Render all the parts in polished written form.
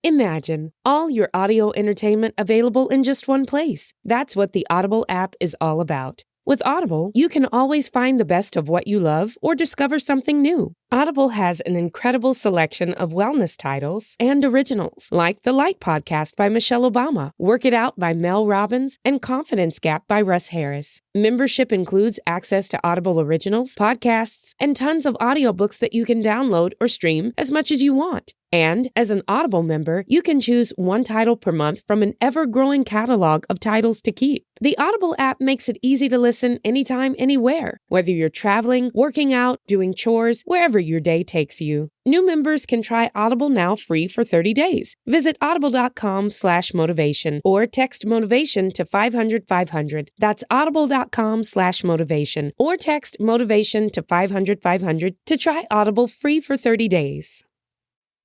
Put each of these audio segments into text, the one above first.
Imagine all your audio entertainment available in just one place. That's what the Audible app is all about. With Audible, you can always find the best of what you love or discover something new. Audible has an incredible selection of wellness titles and originals, like The Light Podcast by Michelle Obama, Work It Out by Mel Robbins, and Confidence Gap by Russ Harris. Membership includes access to Audible originals, podcasts, and tons of audiobooks that you can download or stream as much as you want. And as an Audible member, you can choose one title per month from an ever-growing catalog of titles to keep. The Audible app makes it easy to listen anytime, anywhere, whether you're traveling, working out, doing chores, wherever your day takes you. New members can try Audible now free for 30 days. Visit audible.com/motivation or text motivation to 500-500. That's audible.com/motivation or text motivation to 500-500 to try Audible free for 30 days.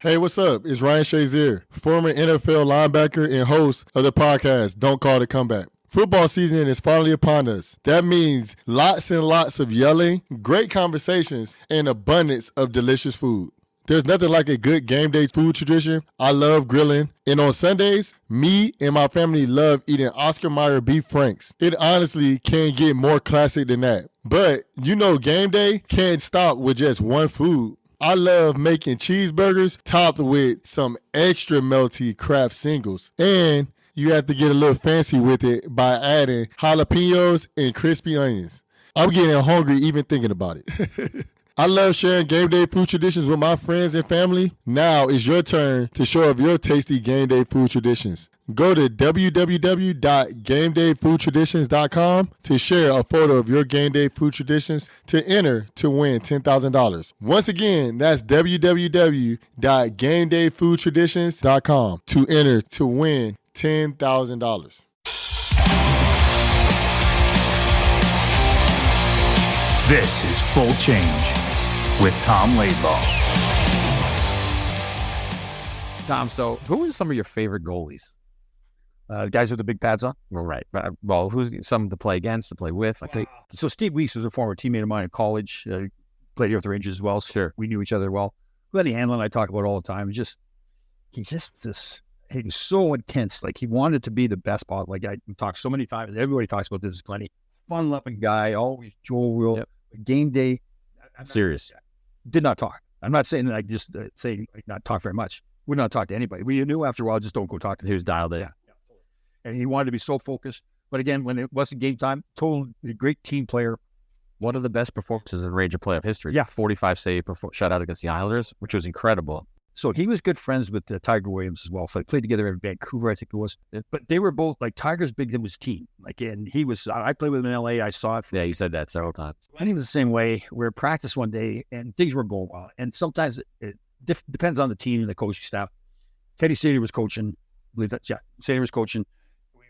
Hey, what's up? It's Ryan Shazier, former NFL linebacker and host of the podcast Don't Call It Comeback. Football season is finally upon us. That means lots and lots of yelling, great conversations, and abundance of delicious food. There's nothing like a good game day food tradition. I love grilling. And on Sundays, me and my family love eating Oscar Mayer beef franks. It honestly can't get more classic than that. But you know, game day can't stop with just one food. I love making cheeseburgers topped with some extra melty Kraft singles. And you have to get a little fancy with it by adding jalapenos and crispy onions. I'm getting hungry even thinking about it. I love sharing game day food traditions with my friends and family. Now is your turn to show off your tasty game day food traditions. Go to www.gamedayfoodtraditions.com to share a photo of your game day food traditions to enter to win $10,000. Once again, that's www.gamedayfoodtraditions.com to enter to win $10,000. This is Full Change with Tom Laidlaw. Tom, so who are some of your favorite goalies? Guys with the big pads on? Well, right. Well, who's some to play against, to play with? I think. So Steve Weeks was a former teammate of mine in college. Played here with the Rangers as well. Sure. We knew each other well. Lenny Hanlon, I talk about all the time. He was so intense. Like, he wanted to be the best ball. Like, I talked so many times. Everybody talks about this. Lenny, fun-loving guy, always jovial. Yep. Game day. Serious. Did not talk. I'm not saying that I just say like, not talk very much. Would not talk to anybody. We knew after a while, just don't go talk to him. He was dialed in. Yeah. And he wanted to be so focused. But again, when it wasn't game time, a great team player. One of the best performances in Ranger playoff history. Yeah. 45 save shutout against the Islanders, which was incredible. So he was good friends with Tiger Williams as well. So they played together in Vancouver, I think it was. Yeah. But they were both, like, Tiger's big thing was team. Like, and he was, I played with him in LA. I saw it. Yeah, you said that several times. And he was the same way. We were at practice one day and things were going well. And sometimes it depends on the team and the coaching staff. Teddy Sadie was coaching. I believe that's, yeah. Sadie was coaching.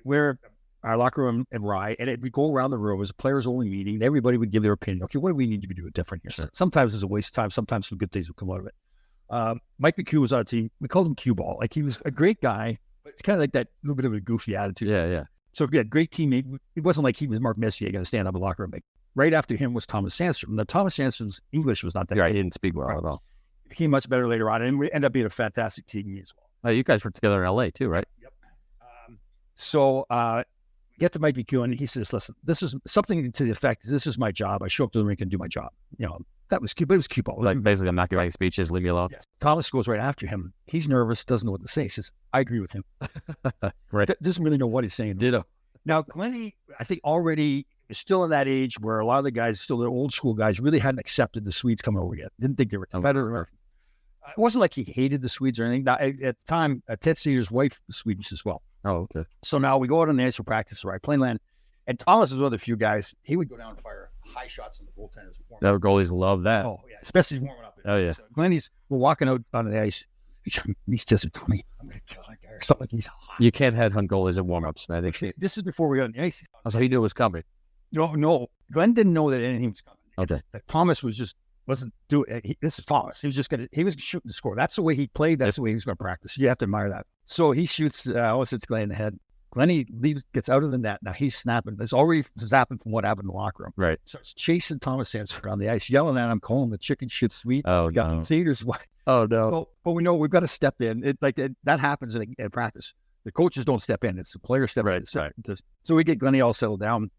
We're our locker room and Rye, and we go around the room as a players only meeting. And everybody would give their opinion. Okay, what do we need to be doing different here? Sure. Sometimes it's a waste of time. Sometimes some good things will come out of it. Mike McHugh was on the team. We called him Cue Ball. Like, he was a great guy, but it's kind of like that little bit of a goofy attitude. Yeah. So we had great teammate. It wasn't like he was Mark Messier going to stand up in the locker room. Like, right after him was Thomas Sandstrom. Now, Thomas Sandstrom's English was not that good. He didn't speak well at all. He became much better later on, and we ended up being a fantastic team as well. You guys were together in LA too, right? Yep. So get to Mike McHugh, and he says, listen, this is something to the effect, this is my job. I show up to the rink and do my job. You know, that was cute, but it was cute. Like, basically, I'm not giving speeches, leave me alone. Yes. Thomas goes right after him. He's nervous, doesn't know what to say. He says, I agree with him. Right. Doesn't really know what he's saying. Ditto. Now, Glennie, I think already is still in that age where a lot of the guys, still the old school guys, really hadn't accepted the Swedes coming over yet. Didn't think they were competitive. It wasn't like he hated the Swedes or anything. Now, at the time, Ted Cedar's wife was Swedish as well. Oh, okay. So now we go out on the ice for practice, right? Playing land. And Thomas was one of the few guys, he would go down and fire high shots on the goaltenders. The goalies love that. Oh, yeah. Especially warming up. Oh, yeah. So we're walking out on the ice. He's just Tommy, I'm going to kill that guy or something. Like, he's hot. You can't headhunt goalies at warm-ups, man. This is before we got on the ice. So he knew it was coming. No. Glenn didn't know that anything was coming. Okay. That Thomas wasn't doing it. This is Thomas. He was shooting the score. That's the way he played. That's the way he was going to practice. You have to admire that. So he shoots, it's Glenn in the head. Glennie gets out of the net. Now he's snapping. There's already zapping from what happened in the locker room. Right. Starts chasing Thomas Sanson around the ice, yelling at him, calling him the chicken shit sweet. Oh, He's got no. the Cedars white. Oh, no. So, but we know we've got to step in. That happens in practice. The coaches don't step in. It's the players step in. Right. So we get Glennie all settled down,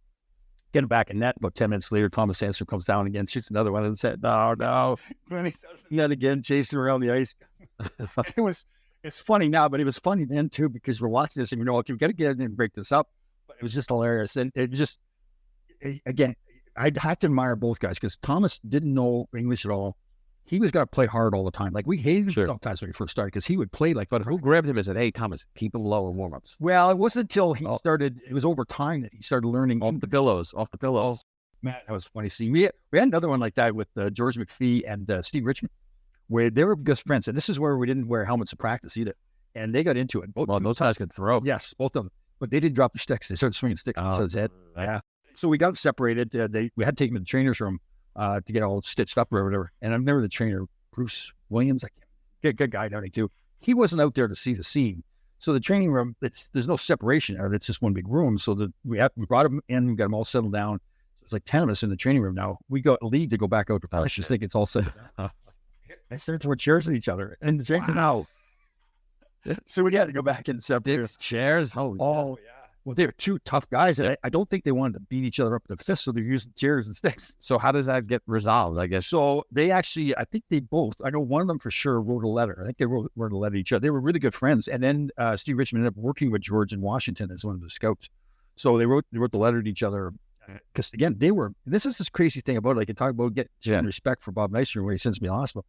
get him back in net. About 10 minutes later, Thomas Sanson comes down again, shoots another one, and said, no. Glennie's out of the net again, chasing around the ice. It's funny now, but it was funny then too, because we're watching this and we know, okay, we've got to get in and break this up. But it was just hilarious. And it just, again, I'd have to admire both guys, because Thomas didn't know English at all. He was going to play hard all the time. Like, we hated him sometimes when he first started, because he would play like. But who grabbed him and said, "Hey, Thomas, keep him low in warm-ups"? Well, it wasn't until he started. It was over time that he started learning Off the pillows. Man, that was funny seeing. We had another one like that with George McPhee and Steve Richmond, where they were good friends. And this is where we didn't wear helmets to practice either. And they got into it. Those guys could throw. Yes, both of them. But they didn't drop the sticks. They started swinging sticks to his head. Yeah. So we got separated. We had to take him to the trainer's room to get all stitched up or whatever. And I remember the trainer, Bruce Williams, good guy down there too. He wasn't out there to see the scene. So the training room, there's no separation there. It's just one big room. So we brought him in, we got him all settled down. So it's like 10 of us in the training room now. We got leave to go back out to practice. Just think it's all settled down. They started throwing chairs at each other and the training room out. So we had to go back and separate. Sticks, chairs. Oh, yeah. Well, they were two tough guys, and I don't think they wanted to beat each other up with the fists, so they're using chairs and sticks. So how does that get resolved, I guess? So they actually, I think they both, I know one of them for sure wrote a letter. I think they wrote a letter to each other. They were really good friends. And then Steve Richmond ended up working with George in Washington as one of the scouts. So they wrote the letter to each other. Because again, this is this crazy thing about it. I can talk about getting respect for Bob Nystrom when he sends me to the hospital.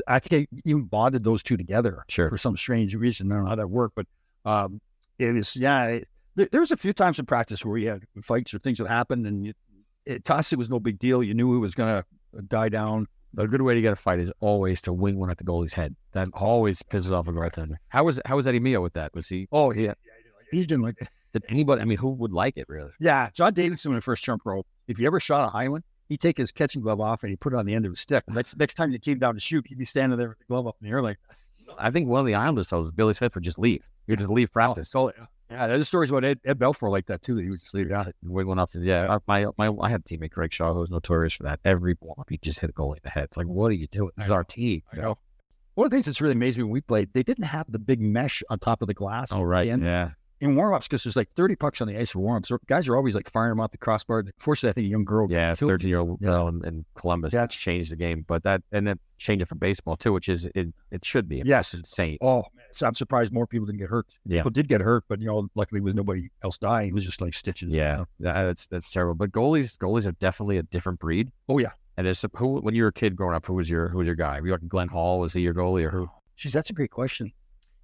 I think I even bonded those two together for some strange reason. I don't know how that worked, but it was, there was a few times in practice where we had fights or things that happened, and to us, it was no big deal. You knew it was going to die down. But a good way to get a fight is always to wing one at the goalie's head. That always pisses off a goaltender. How was Eddie Mio with that? Was he? Oh, yeah. He didn't like it. Did anybody? I mean, who would like it really? Yeah, John Davidson when he first turned pro. If you ever shot a high one, he'd take his catching glove off and he'd put it on the end of his stick. Next time you came down to shoot, he'd be standing there with the glove up in the air like. I think one of the Islanders told us Billy Smith would just leave. He'd just leave practice. Yeah, there's stories about Ed Belfour like that too. That he would just leave it out. Wing one off. I had a teammate, Greg Shaw, who was notorious for that. Every warm-up, he just hit a goalie in the head. It's like, what are you doing? This is our team. I know. One of the things that's really amazing when we played, they didn't have the big mesh on top of the glass. Oh, right. Yeah. In warm-ups, because there's like 30 pucks on the ice for warm-ups. So guys are always like firing them off the crossbar. Fortunately, I think a young girl. Yeah, 13-year-old girl in Columbus. That's changed the game. But then changed it for baseball too, which is it should be. Yes. It's insane. Oh, man. So I'm surprised more people didn't get hurt. Yeah. People did get hurt, but luckily there was nobody else dying. It was just like stitches. Yeah, that's terrible. But goalies are definitely a different breed. Oh yeah. And there's when you were a kid growing up, who was your guy? Were you like Glenn Hall? Was he your goalie or who? Jeez, that's a great question.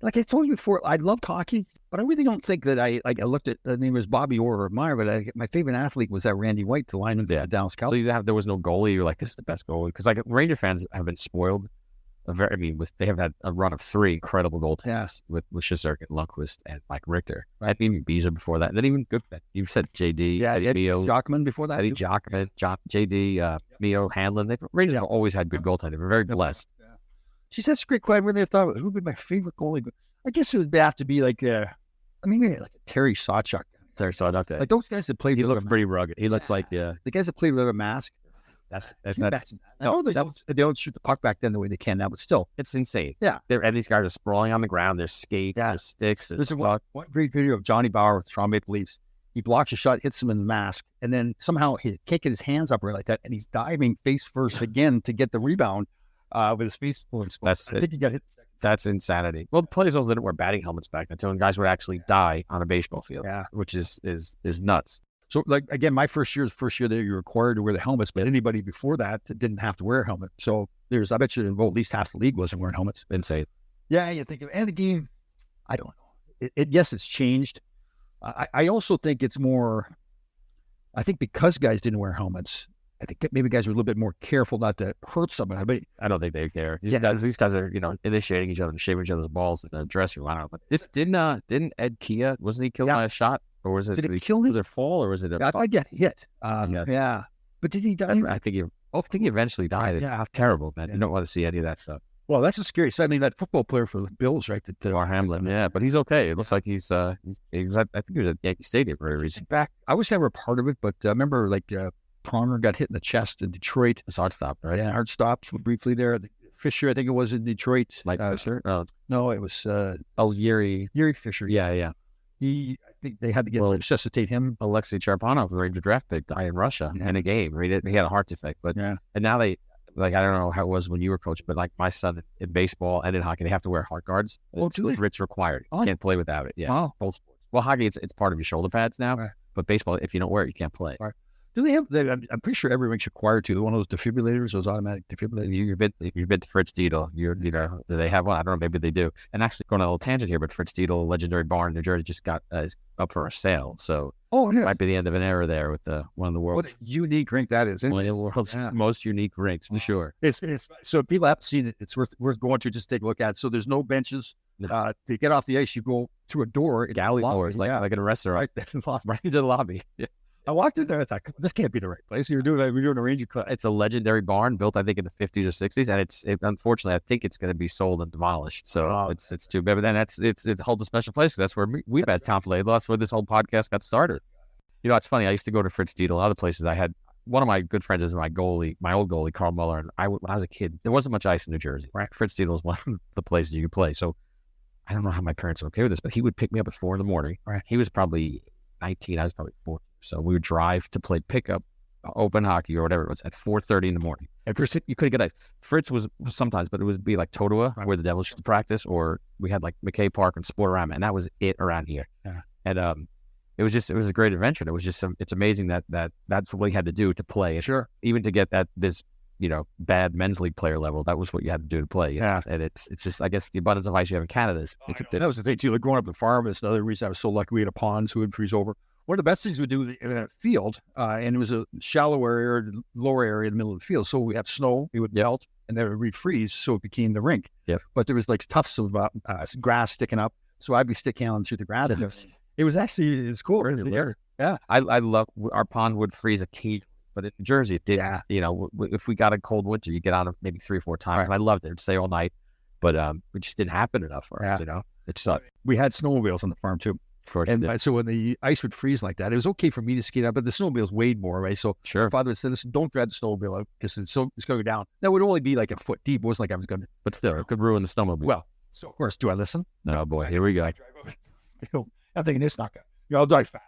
Like I told you before, I loved hockey, but I really don't think that I looked at, the name was Bobby Orr or Meyer, but my favorite athlete was that Randy White, the lineman for Dallas Cowboys. So there was no goalie. You're like, this is the best goalie. Because like Ranger fans have been spoiled. They have had a run of 3 incredible goaltenders with Shesterkin, Lundqvist, and Mike Richter. Right? Even Beezer before that. And then even good. You said JD, Eddie Mio, Jockman before that. Eddie Jockman, JD, Mio, Hanlon. Rangers have always had good goaltenders. They were very blessed. Yeah. Geez, that's a great question. I really thought, who would be my favorite goalie? I guess it would have to be like maybe like a Terry Sawchuk. Terry Sawchuk. Like those guys that played. He looks pretty rugged. He looks like the guys that played with a mask. That's they don't shoot the puck back then the way they can now, but still, it's insane. Yeah, and these guys are sprawling on the ground. There's skates, there's sticks. There's one great video of Johnny Bauer with Toronto Maple Leafs. He blocks a shot, hits him in the mask, and then somehow he can't get his hands up right like that, and he's diving face first again to get the rebound with his face full. I think he got hit. That's insanity. Well, players also didn't wear batting helmets back then, too, and guys would actually die on a baseball field. Yeah, which is nuts. So, like again, my first year that you're required to wear the helmets, but anybody before that didn't have to wear a helmet. So I bet you, at least half the league wasn't wearing helmets. Insane. Yeah, you think of, and the game, I don't know. Yes, it's changed. I also think it's more. I think because guys didn't wear helmets, I think maybe guys are a little bit more careful not to hurt somebody. But I don't think they care. These guys are initiating each other and shaving each other's balls in the dressing room. I don't know. But this didn't Ed Kia, wasn't he killed by a shot? Or was it? Did it kill him? Was it fall or was it? I thought he got hit. Yeah. But did he die? I think he eventually died. Yeah. Terrible, man. You don't want to see any of that stuff. Well, that's a scary. So, I mean, that football player for the Bills, right? Or Hamlin, yeah, but he's okay. It looks like he was at, I think he was at Yankee Stadium very recently. Back, I was never a part of it, but I remember like Pronger got hit in the chest in Detroit. His heart stopped, right? Yeah, heart stopped briefly there. Fisher, I think it was in Detroit. Mike Fisher? No, it was Yuri Fisher. Yeah. I think they had to resuscitate him. Alexei Charpanov, the Ranger draft pick, died in Russia in a game. He had a heart defect, but and now they, like, I don't know how it was when you were coaching, but like my son in baseball and in hockey, they have to wear heart guards. It's required. You can't play without it. Yeah, both sports. Well, hockey, it's part of your shoulder pads now, but baseball, if you don't wear it, you can't play. Right. Do they have? I'm pretty sure every rink's required to. One of those defibrillators, those automatic defibrillators. You've been to Fritz Dietl. Do they have one? I don't know. Maybe they do. And actually, going on a little tangent here, but Fritz Dietl, legendary barn in New Jersey, just got is up for a sale. So it might be the end of an era there with one of the world's. What a unique rink that is! One of the world's most unique rinks for sure. It's so if people haven't seen it, it's worth going to just take a look at. So there's no benches. To get off the ice, you go through a door, galley doors, like in a restaurant, right into the lobby. Yeah. I walked in there. I thought, this can't be the right place. We're doing a Ranger class. It's a legendary barn built, I think, in the 50s or 60s, and unfortunately, I think it's going to be sold and demolished. So it's too bad. But then it holds a special place. That's where we've had Tom Laidlaw. That's where this whole podcast got started. You know, it's funny. I used to go to Fritz Dietl, other places. I had one of my good friends is my old goalie, Carl Muller. And when I was a kid, there wasn't much ice in New Jersey. Right? Fritz Dietl was one of the places you could play. So I don't know how my parents are okay with this, but he would pick me up at 4 a.m. Right? He was probably 19. I was probably 4. So we would drive to play pickup, open hockey or whatever it was at 4:30 in the morning. And you couldn't get a Fritz was sometimes, but it would be like Totowa where the Devils used to practice, or we had like McKay Park and Sportorama, and that was it around here. Yeah. And it was a great adventure. It was just it's amazing that that's what we had to do to play. Sure. Even to get at this bad men's league player level, that was what you had to do to play. Yeah. And it's just, I guess, the abundance of ice you have in Canada that was the thing too. Like growing up on the farm, it's another reason I was so lucky. We had a pond, so it would freeze over. One of the best things we do in a field, and it was a shallow area or lower area in the middle of the field. So we have snow, it would melt, and then it would refreeze, so it became the rink. Yep. But there was like tufts of grass sticking up, so I'd be sticking on through the grass. It was cool. Really. Yeah. I love, our pond would freeze occasionally, but in New Jersey it did. Yeah. If we got a cold winter, you get on it maybe 3 or 4 times. Right. And I loved it. It'd stay all night, but it just didn't happen enough for us. It sucked. We had snowmobiles on the farm too. Of course, and so when the ice would freeze like that, it was okay for me to skate out, but the snowmobiles weighed more, right? So my father would say, listen, don't drag the snowmobile out because it's going to go down. That would only be like a foot deep. It wasn't like I was going to. But still, it could ruin the snowmobile. Well, so of course, do I listen? No, boy, here we go. I'm thinking it's not going to. I'll drive fast.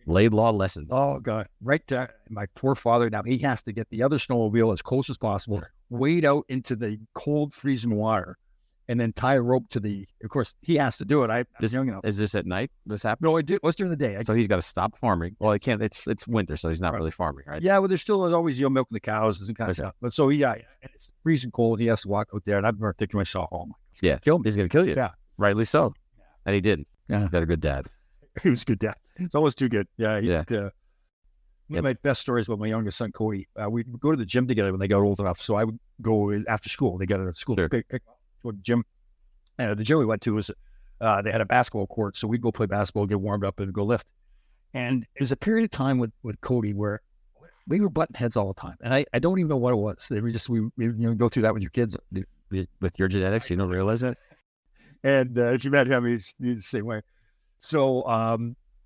Laidlaw lessons. Oh, God. Right there. My poor father, now he has to get the other snowmobile as close as possible, wade out into the cold, freezing water, and then tie a rope to of course, he has to do it. I'm young enough. Is this at night? This happened? No, it was during the day. So he's got to stop farming. Well, he can't. It's winter, so he's not really farming, right? Yeah, well, there's still always milking the cows and kind of stuff. But so and it's freezing cold. He has to walk out there, and I remember thinking to myself, "Oh my God, kill me. He's going to kill you." Yeah, rightly so. Yeah. And he didn't. Yeah, got a good dad. He was a good dad. It's almost too good. Yeah. One of my best stories with my youngest son, Cody. We'd go to the gym together when they got old enough. So I would go after school. They got a school go to the gym. And the gym we went to was they had a basketball court, so we'd go play basketball, get warmed up, and go lift. And it was a period of time with Cody where we were butting heads all the time, and I don't even know what it was. They were just we go through that with your kids, with your genetics. You don't realize that. And if you met him, he's the same way. So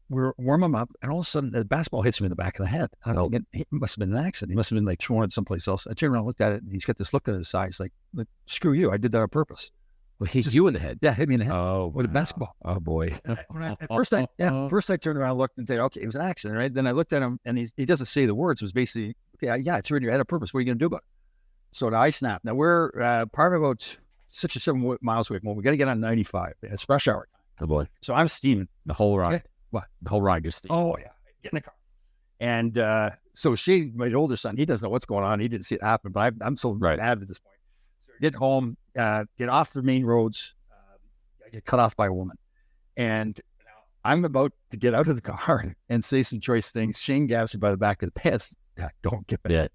we're warming him up, and all of a sudden the basketball hits him in the back of the head. I don't know, it must have been an accident. He must have been like thrown it someplace else. I turned around, looked at it, and he's got this look on his side. He's like, "Screw you! I did that on purpose." Well, hit you in the head. Yeah, hit me in the head. Oh, with a basketball. Oh boy. First I turned around, looked, and said, "Okay, it was an accident, right?" Then I looked at him, and he doesn't say the words. It was basically, "Okay, I threw it in your head on purpose. What are you going to do about it?" So now I snapped. Now we're probably about 6 or 7 miles away from home. We got to get on 95. It's rush hour time. Oh boy. So I'm steaming the whole ride. Okay. What? The whole ride, you're steaming. Oh yeah, get in the car. And so my older son, he doesn't know what's going on. He didn't see it happen, but I'm so mad at this point. So get home, get off the main roads. I get cut off by a woman, and I'm about to get out of the car and say some choice things. Shane grabs me by the back of the pants. Don't get back. Yeah.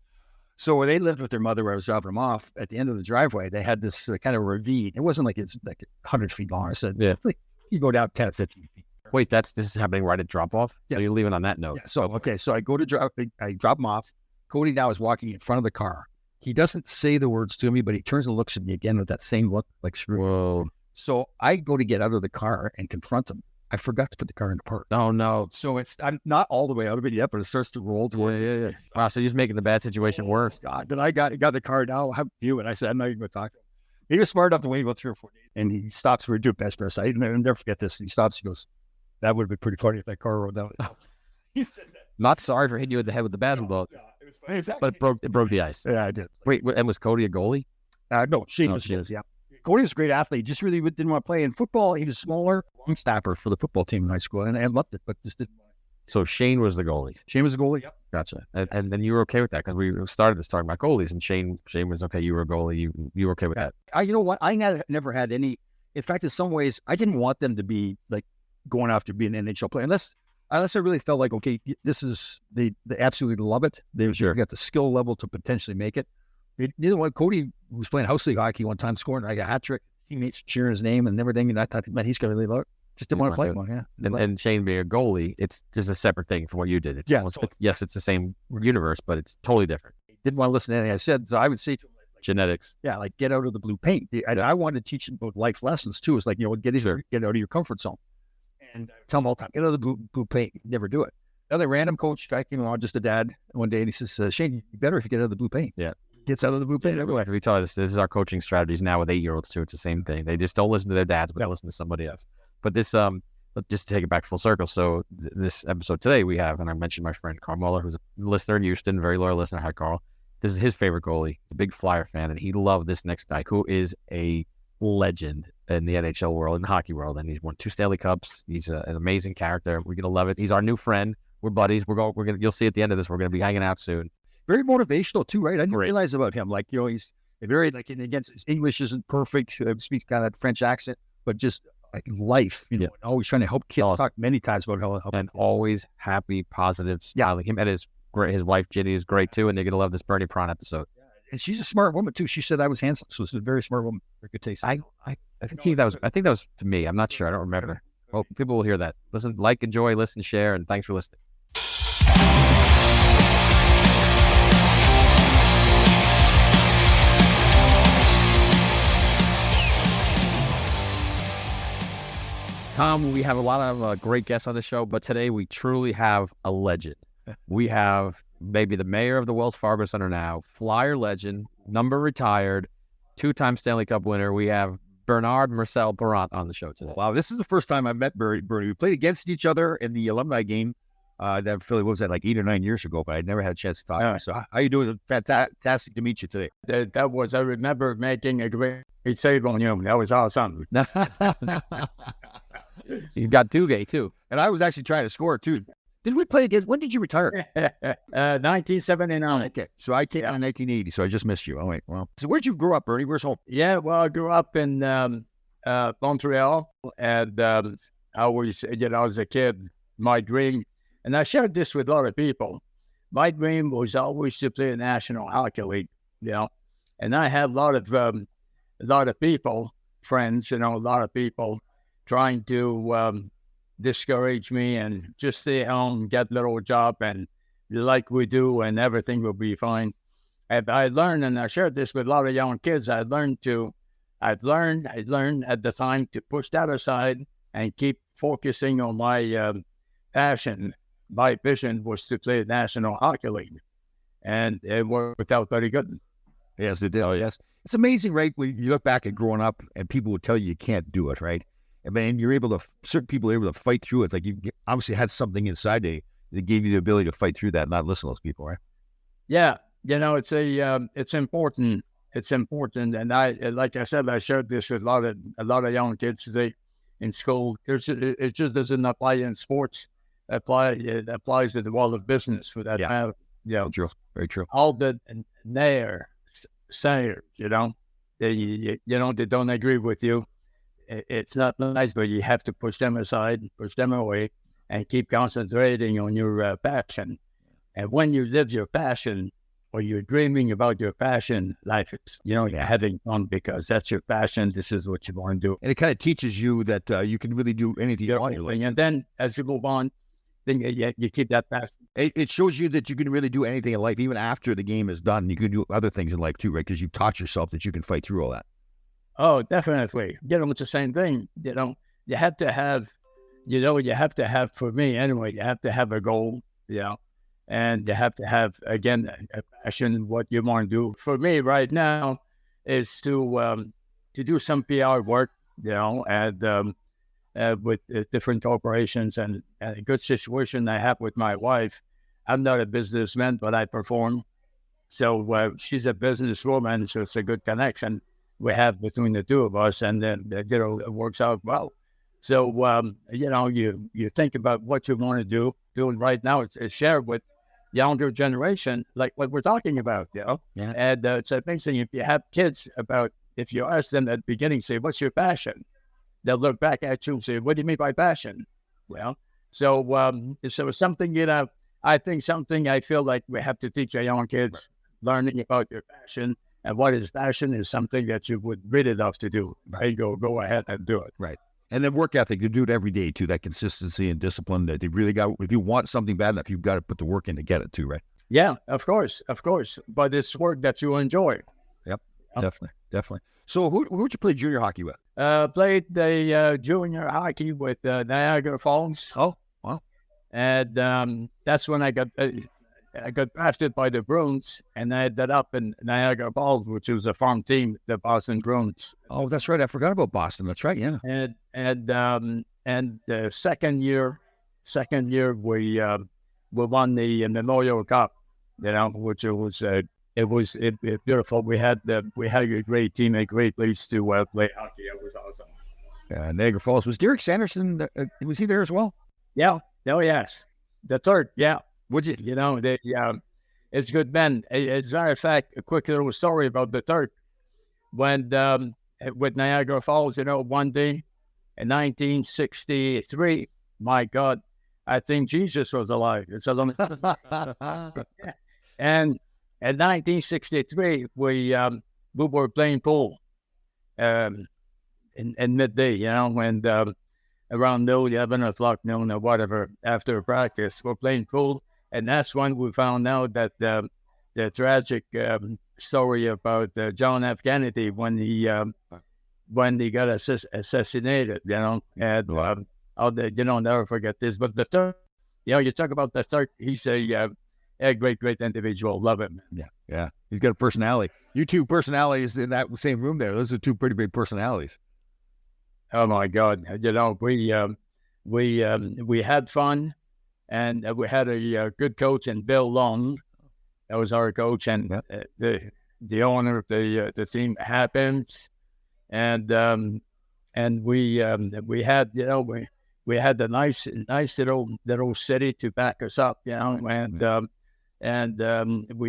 So where they lived with their mother, where I was dropping them off, at the end of the driveway, they had this kind of ravine. It wasn't like it's like 100 feet long. I said, like you go down 10 or 15 feet. Wait, this is happening right at drop off? Yes. So you're leaving on that note. Yeah. So I go to I drop them off. Cody now is walking in front of the car, He doesn't say the words to me, but he turns and looks at me again with that same look, like screw. Whoa. So I go to get out of the car and confront him. I forgot to put the car in the park. Oh, no. So I'm not all the way out of it yet, but it starts to roll towards Yeah. Wow, so you're just making the bad situation worse. God, then I got the car now. How you? And I said, I'm not even going to talk to him. He was smart enough to wait about 3 or 4 days. And he stops. We do best press. I'll never forget this. He stops. He goes, that would have been pretty funny if that car rolled down. He said that. Not sorry for hitting you in the head with the basketball. Yeah, it was funny. But it broke the ice. Yeah, I did. Wait, and was Cody a goalie? No, Shane was. Yeah. Cody was a great athlete. Just really didn't want to play in football. He was smaller, long snapper for the football team in high school, and I loved it, but just didn't want to. So Shane was the goalie. Shane was a goalie. Yep. Gotcha. And then you were okay with that because we started this talking about goalies, and Shane was okay. You were a goalie. You were okay with that. You know what? I never had any. In fact, in some ways, I didn't want them to be like going after being an NHL player unless I really felt like, okay, this is they absolutely love it. They got the skill level to potentially make it. Neither one. Cody was playing house league hockey one time, scoring like a hat trick. Teammates cheering his name and everything, and I thought, man, he's going to really love it. Just didn't want to play one. Yeah. And Shane being a goalie, it's just a separate thing from what you did. Yes, it's the same universe, but it's totally different. Didn't want to listen to anything I said, so I would say to him, like, genetics. Yeah, like get out of the blue paint. I wanted to teach him about life lessons too. It's like, get out of your comfort zone. And I tell him all the time, get out of the blue paint. Never do it. Another random coach guy came along, just a dad, one day, and he says, Shane, you better if you get out of the blue paint. Yeah. Gets out of the blue paint everywhere. We tell this is our coaching strategies now with 8-year-olds too. It's the same thing. They just don't listen to their dads, but they listen to somebody else. But this, just to take it back full circle. So this episode today we have, and I mentioned my friend Carl Muller, who's a listener in Houston, very loyal listener. Hi, Carl. This is his favorite goalie, a big Flyer fan, and he loved this next guy who is a legend in the NHL world, in the hockey world, and he's won 2 Stanley Cups. He's an amazing character. We're gonna love it. He's our new friend. We're buddies. We're gonna. You'll see at the end of this. We're gonna be hanging out soon. Very motivational too, right? I didn't realize about him. Like, he's very like against his English isn't perfect. Speaks kind of that French accent, but just like life, always trying to help kids. Talk many times about how and always happy, positive, smiling. Him and his wife Ginny is great too, and they're gonna love this Bernie Prawn episode. And she's a smart woman too. She said I was handsome, so she's a very smart woman. Very good taste. I think that was to me. I'm not sure. I don't remember. Well, people will hear that. Listen, enjoy, listen, share, and thanks for listening. Tom, we have a lot of great guests on the show, but today we truly have a legend. We have maybe the mayor of the Wells Fargo Center now, Flyer legend, number retired, 2-time Stanley Cup winner. We have Bernard Marcel Parent on the show today. Wow, this is the first time I met Bernie. We played against each other in the alumni game. That Philly was that like 8 or 9 years ago, but I never had a chance to talk to you. So how you doing? Fantastic to meet you today. That was, I remember making a great save on you. That was awesome. You got Duguay too. And I was actually trying to score too. Did we play against, when did you retire? 1979. Okay, so I came in 1980, so I just missed you. Oh, wait, well. So where'd you grow up, Bernie? Where's home? Yeah, well, I grew up in Montreal, and I always, as a kid, my dream, and I shared this with a lot of people, my dream was always to play a National Hockey League, and I had a lot of people, friends, a lot of people trying to discourage me and just stay home, get a little job, and like we do, and everything will be fine. And I learned, and I shared this with a lot of young kids, I learned at the time to push that aside and keep focusing on my passion. My vision was to play National Hockey League, and it worked out very good. Yes, it did. Oh, yes. It's amazing, right? When you look back at growing up and people would tell you can't do it, right? And then certain people are able to fight through it. Like you obviously had something inside you that gave you the ability to fight through that and not listen to those people, right? Yeah. It's important. It's important. And like I said, I shared this with a lot of young kids today in school. It just doesn't apply in sports. It applies to the world of business for that matter. Yeah. True. Very true. All the sayers, they don't agree with you. It's not nice, but you have to push them aside, push them away, and keep concentrating on your passion. And when you live your passion, or you're dreaming about your passion, life is, you're having fun because that's your passion. This is what you want to do. And it kind of teaches you that you can really do anything you want. And then as you move on, then you keep that passion. It shows you that you can really do anything in life, even after the game is done. You can do other things in life too, right? Because you've taught yourself that you can fight through all that. Oh, definitely. It's the same thing. You have to have, for me anyway, you have to have a goal, and you have to have, again, a passion in what you want to do. For me right now is to do some PR work, and with different corporations, and a good situation I have with my wife. I'm not a businessman, but I perform. So she's a businesswoman, so it's a good connection we have between the two of us, and then it works out well. So you think about what you want to do. Doing right now is share with younger generation, like what we're talking about, Yeah. And it's amazing if you have kids if you ask them at the beginning, say, "What's your passion?" They'll look back at you and say, "What do you mean by passion?" Well, so it's something I think something I feel like we have to teach our young kids, learning about your passion. And what is passion is something that you would really love to do. Right? Go ahead and do it. Right. And then work ethic, you do it every day too, that consistency and discipline that they really got. If you want something bad enough, you've got to put the work in to get it too, right? Yeah, of course. But it's work that you enjoy. Yep, definitely. So who'd you play junior hockey with? Played the junior hockey with Niagara Falls. Oh, wow. And that's when I got drafted by the Bruins, and I ended up in Niagara Falls, which was a farm team, the Boston Bruins. Oh, that's right. I forgot about Boston. That's right. Yeah. And the second year we won the Memorial Cup, which was beautiful. We had a great team, a great place to play hockey. It was awesome. Niagara Falls. Was Derek Sanderson? Was he there as well? Yeah. Oh yes. The third. Yeah. Would you? It's good men. As a matter of fact, a quick little story about the third. When with Niagara Falls, one day in 1963, my God, I think Jesus was alive. It's a little. And in 1963, we were playing pool in midday, and around noon, 11 o'clock, noon, or whatever, after practice, we're playing pool. And that's when we found out that the tragic story about John F. Kennedy when he got assassinated, and I'll never forget this. But the third, you talk about the third, he's a great individual. Love him. Yeah. He's got a personality. You two personalities in that same room there. Those are two pretty big personalities. Oh my God! We had fun. And we had a good coach, and Bill Long, that was our coach, and the owner of the team happens, and we had we had the nice little city to back us up, and we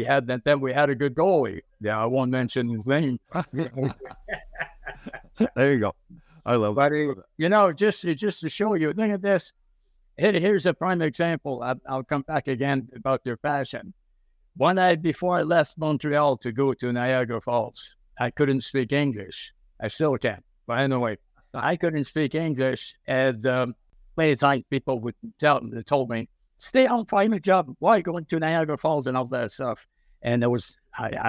had a good goalie. I won't mention his name. There you go. I love that. But just to show you, look at this. Here's a prime example. I'll come back again about your passion. One night before I left Montreal to go to Niagara Falls, I couldn't speak English. I still can't. But anyway, I couldn't speak English. And many times people told me, stay home, find a job. Why going to Niagara Falls and all that stuff? And I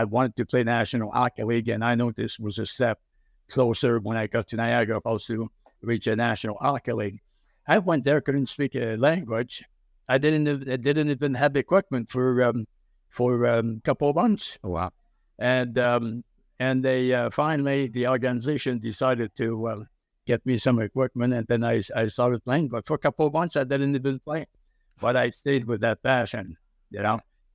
wanted to play National Hockey League, and I know this was a step closer when I got to Niagara Falls to reach a National Hockey League. I went there, couldn't speak a language. I didn't even have equipment for a couple of months. Oh, wow. And they finally, the organization decided to get me some equipment, and then I started playing. But for a couple of months, I didn't even play. But I stayed with that passion,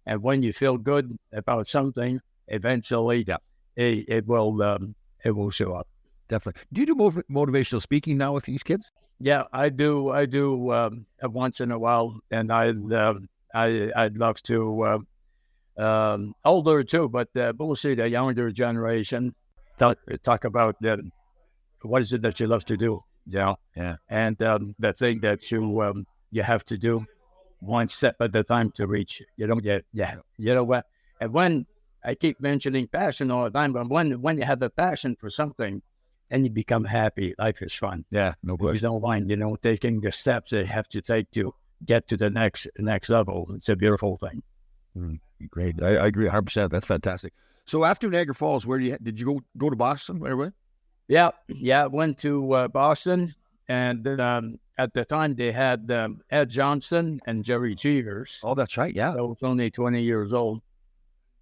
And when you feel good about something, eventually it will show up. Definitely. Do you do motivational speaking now with these kids? Yeah, I do once in a while, and I'd love to older too, but mostly the younger generation talk about what is it that you love to do, and the thing that you have to do one step at a time to reach. You don't get you know what? And when I keep mentioning passion all the time, but when you have a passion for something, and you become happy, life is fun. Yeah, no question. You don't mind, taking the steps they have to take to get to the next level. It's a beautiful thing. Great. I agree 100%. That's fantastic. So after Niagara Falls, where did you go to Boston right away? Yeah. Went to Boston, and at the time they had Ed Johnson and Jerry Cheevers. Oh, that's right. Yeah. I was only 20 years old,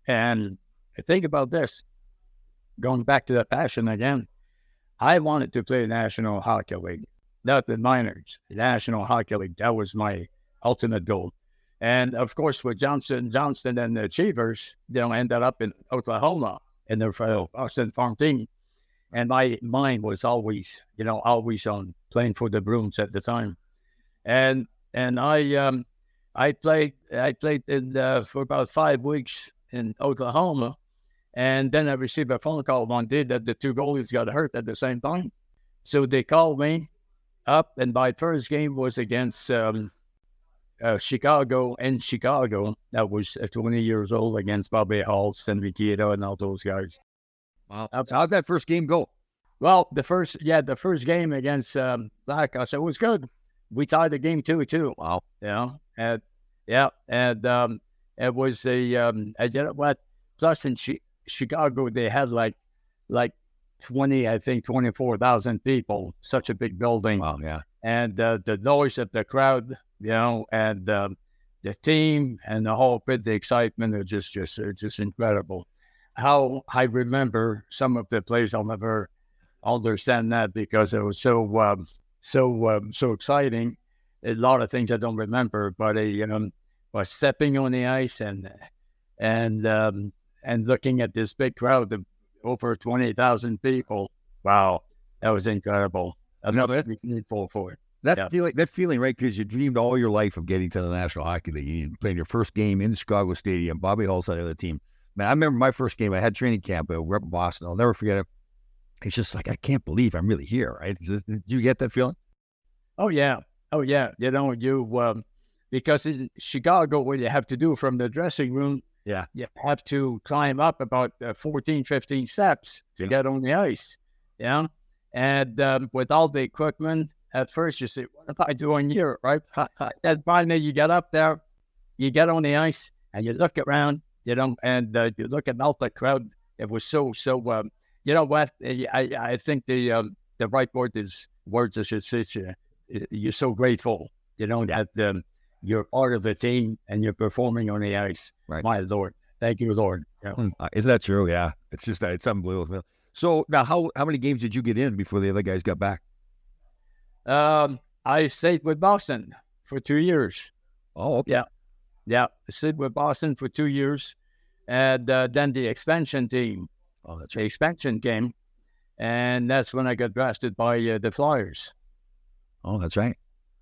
and think about this. Going back to that passion again, I wanted to play National Hockey League, not the minors. The National Hockey League. That was my ultimate goal. And of course, with Johnston and the Cheevers, ended up in Oklahoma in the Boston farm team. And my mind was always on playing for the Bruins at the time. And I played for about 5 weeks in Oklahoma, and then I received a phone call one day that the two goalies got hurt at the same time. So they called me up, and my first game was against Chicago in Chicago. That was 20 years old, against Bobby Hall, Stanley Cups, and all those guys. Wow. How'd that first game go? Well, the first game against Blackhawks, it was good. We tied the game 2-2. Wow. And it was plus in Chicago they had like 24,000 people. Such a big building. Wow. Yeah. And the noise of the crowd, and the team and the whole bit, the excitement, are just incredible. How I remember some of the plays, I'll never understand that, because it was so exciting. A lot of things I don't remember, but was stepping on the ice and looking at this big crowd of over 20,000 people. Wow, that was incredible. I'm not grateful for it. That feeling, right? Because you dreamed all your life of getting to the National Hockey League. You played your first game in the Chicago Stadium. Bobby Hall's on the other team. Man, I remember my first game. I had training camp. We're up in Boston. I'll never forget it. It's just like, I can't believe I'm really here, right? Did you get that feeling? Oh, yeah. Because in Chicago, what you have to do from the dressing room, you have to climb up about 14, 15 steps to get on the ice. Yeah. And with all the equipment, at first you say, what am I doing here, right? Then finally you get up there, you get on the ice, and you look around, and you look at all the crowd. It was so you know what? I think the right word is words I should say. You're so grateful, that you're part of the team and you're performing on the ice. Right. My Lord. Thank you, Lord. Yeah. Isn't that true? Yeah. It's unbelievable. So now how many games did you get in before the other guys got back? I stayed with Boston for 2 years. Oh, okay. Yeah. I stayed with Boston for 2 years. And then the expansion team. Oh, that's the right. expansion came. And that's when I got drafted by the Flyers. Oh, that's right.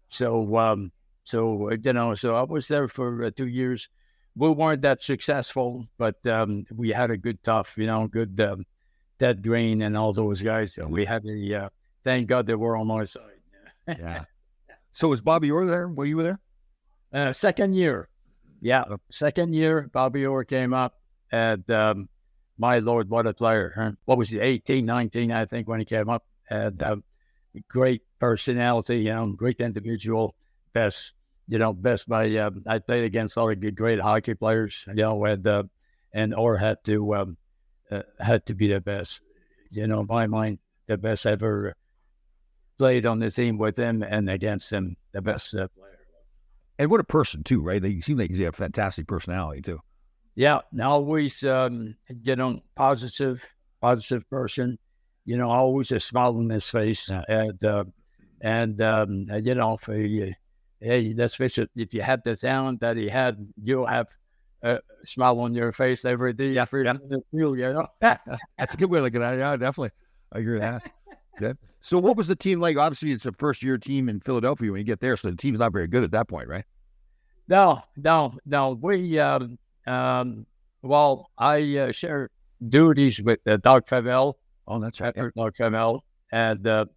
So I was there for 2 years. We weren't that successful, but we had a good tough, good Ted Green and all those guys. We had thank God they were on my side. Yeah. So was Bobby Orr there? Were you there? Second year. Yeah. Second year, Bobby Orr came up, and my Lord, what a player. Huh? What was he, 18, 19, I think, when he came up. And great personality, great individual, best by, I played against all the great hockey players, and Orr had to be the best, in my mind, the best ever played on the team with him and against him, the best player. And what a person too, right? He seemed like he had a fantastic personality too. Yeah, always, positive person, always a smile on his face. Yeah. Let's face it, if you have the talent that he had, you'll have a smile on your face every day. Yeah. That's a good way of looking at it. Yeah, definitely. I agree with that. Yeah. So what was the team like? Obviously, it's a first-year team in Philadelphia when you get there, so the team's not very good at that point, right? No. We, I share duties with Doug Favell. Oh, that's right. Doug Favell. And,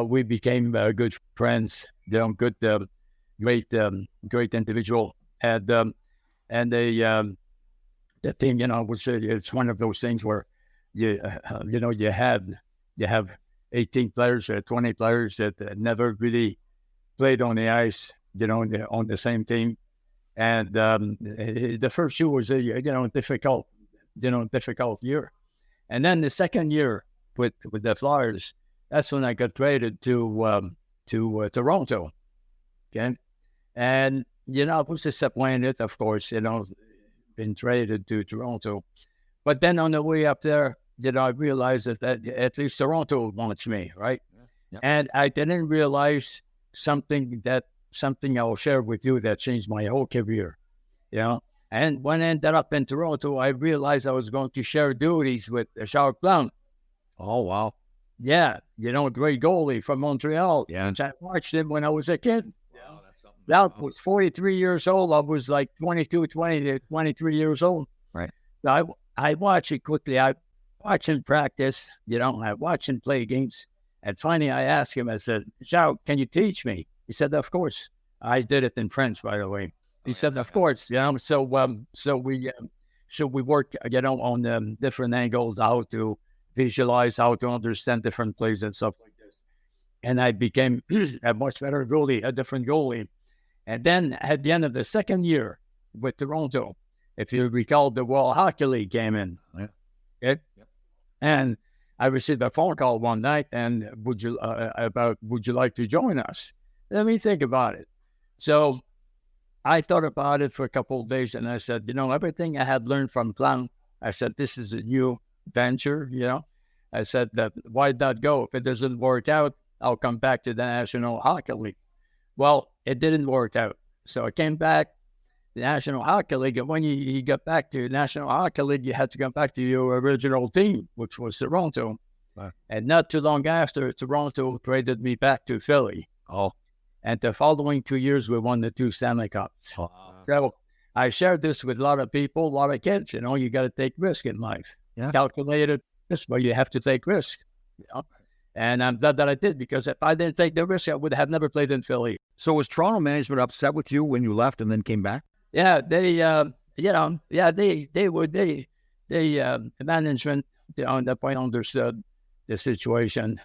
we became good friends, great individual. And the team, it's one of those things where you have 18 players, 20 players that never really played on the ice, on the same team. And the first year was a difficult year. And then the second year with the Flyers, that's when I got traded to Toronto. Okay, and I was disappointed, of course. Been traded to Toronto, but then on the way up there, I realized that at least Toronto wants me, right? Yeah. And I didn't realize something I'll share with you that changed my whole career. And when I ended up in Toronto, I realized I was going to share duties with Charles Blount. Oh, wow. Yeah, a great goalie from Montreal. Yeah. Which I watched him when I was a kid. Wow, that's something. Blount was 43 years old. I was like 23 years old. Right. So I watched it quickly. I watched him practice, I watched him play games. And finally I asked him, I said, Charles, can you teach me? He said, of course. I did it in French, by the way. He said, of course. So we worked, on different angles, how to visualize, how to understand different plays and stuff like this. And I became a much better goalie, a different goalie. And then at the end of the second year with Toronto, if you recall, the World Hockey League came in. Yeah. Okay? Yep. And I received a phone call one night, and would you like to join us? Let me think about it. So I thought about it for a couple of days, and I said, everything I had learned from Blount, I said, this is a new venture, I said that why not go? If it doesn't work out, I'll come back to the National Hockey League. Well, it didn't work out. So I came back to the National Hockey League, and when you got back to the National Hockey League, you had to come back to your original team, which was Toronto. Wow. And not too long after, Toronto traded me back to Philly. Oh. And the following 2 years, we won the 2 Stanley Cups. Oh. So I shared this with a lot of people, a lot of kids. You got to take risk in life. Yeah. Calculated risk, but you have to take risk. And I'm glad that I did, because if I didn't take the risk, I would have never played in Philly. So was Toronto management upset with you when you left and then came back? Yeah, they the management, at that point understood the situation.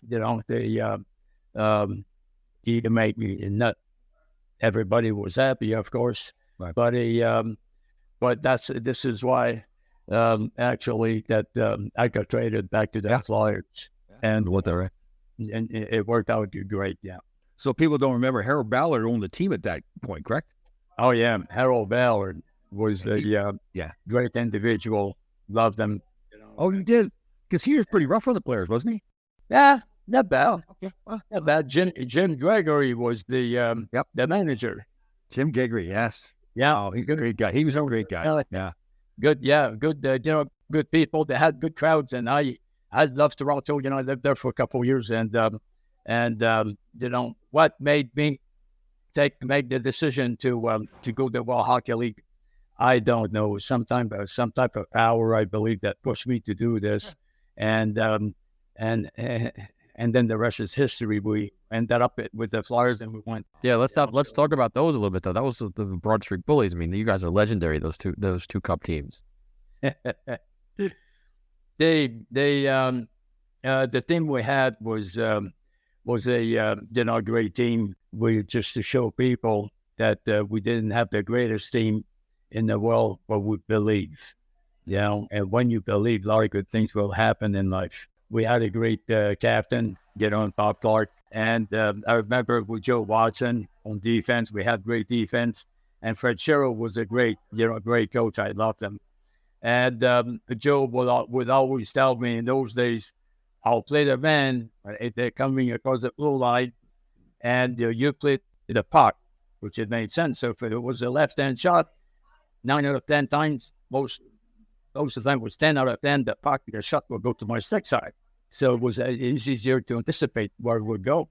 He made me not. Everybody was happy, of course, right. But this is why actually that I got traded back to the Flyers, and what the right, and it worked out great. Yeah. So people don't remember Harold Ballard owned the team at that point, correct? Oh yeah, Harold Ballard was a yeah, great individual. Loved him. Oh, you did, because he was pretty rough on the players, wasn't he? Yeah, not bad. Okay, well, Not bad. Jim Gregory was the manager. Jim Gregory, yes. Yeah. Oh, he's a great guy. He was a great guy. Yeah. Good. Yeah, good. Good people. They had good crowds, and I loved Toronto. I lived there for a couple of years, and what made me make the decision to go to the World Hockey League, I don't know. Some type of power, I believe, that pushed me to do this, and then the rest is history. We ended up with the Flyers, and we went. Yeah, let's talk about those a little bit though. That was the Broad Street Bullies. I mean, you guys are legendary. Those two cup teams. The team we had was a great team. We just to show people that we didn't have the greatest team in the world, but we believe. And when you believe, a lot of good things will happen in life. We had a great captain, Bob Clark, and I remember with Joe Watson on defense, we had great defense, and Fred Sherrill was a great coach. I loved him. And Joe would always tell me in those days, I'll play the man. They're coming across the blue line, and you play the puck, which it made sense. So if it was a left-hand shot, 9 out of 10 times, most of the time was 10 out of 10, the shot would go to my stick side. So it was easier to anticipate where it would go.